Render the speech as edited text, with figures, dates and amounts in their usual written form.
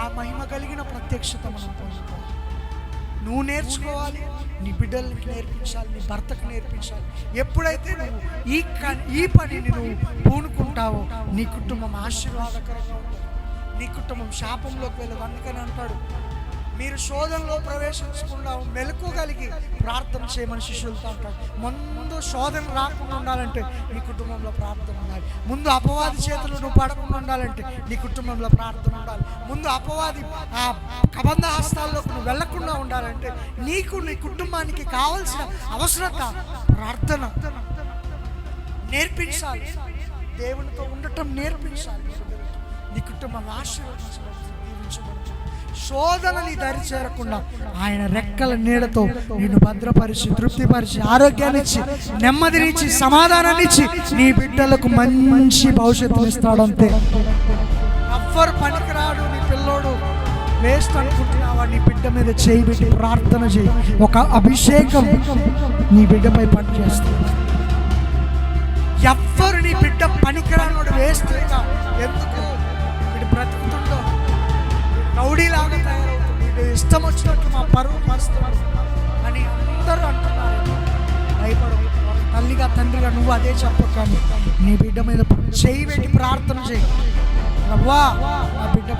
ఆ మహిమ కలిగిన ప్రత్యక్షత మనం పొందుకోవాలి. నువ్వు నేర్చుకోవాలి, నీ బిడ్డలకి నేర్పించాలి, నీ భర్తకు నేర్పించాలి. ఎప్పుడైతే నువ్వు ఈ పనిని నువ్వు పూనుకుంటావో నీ కుటుంబం ఆశీర్వాదకరంగా ఉంటుంది, నీ కుటుంబం శాపంలోకి వెళ్ళదు. అందుకని అంటాడు, మీరు శోధనలో ప్రవేశించకుండా మెలకువగలిగి ప్రార్థన చేయమని శిష్యులతో అంటాడు. ముందు శోధన రాకుండా ఉండాలంటే నీ కుటుంబంలో ప్రార్థన ఉండాలి. ముందు అపవాది చేతులు నువ్వు పడకుండా ఉండాలంటే నీ కుటుంబంలో ప్రార్థన ఉండాలి. ముందు అపవాది ఆ కబంధ హస్తాల్లోకి నువ్వు వెళ్లకుండా ఉండాలంటే నీకు నీ కుటుంబానికి కావలసిన అవసరత ప్రార్థన నేర్పించాలి. దేవునితో ఉండటం నేర్పించాలి. నీ కుటుంబం ఆశీర్వదించబడుతుంది, దీవించబడుతుంది. శోధన నీ దరి చేరకుండా ఆయన రెక్కల నీడతో నిన్ను భద్రపరిచి, తృప్తిపరిచి, ఆరోగ్యాన్నిచ్చి, నెమ్మదినిచ్చి, సమాధానాన్నిచ్చి నీ బిడ్డలకు మంచి భవిష్యత్తుని ఇస్తాడు. అంతే. ఎవ్వరు పనికిరాడు, నీ పిల్లోడు వేస్ట్ అనుకుంటున్నావా? నీ బిడ్డ మీద చేయి పెట్టి ప్రార్థన చేయి. ఒక అభిషేకం నీ బిడ్డపై పనిచేస్తుంది. ఎవ్వరు నీ బిడ్డ పనికిరానోడు వేస్తేగా, ఎందుకు వీడు బ్రతుకుతుండో, రౌడీలాగా తయారవుతుంది, వీడు ఇష్టం వచ్చినట్లు మా పరువు మరుస్తున్నాడు అని అందరూ అంటున్నారు. భయపడు. తల్లిగా తండ్రిగా నువ్వు అదే చెప్పకాని నీ బిడ్డ మీద చేయి పెట్టి ప్రార్థన చేయి. రవ్వా నా బిడ్డ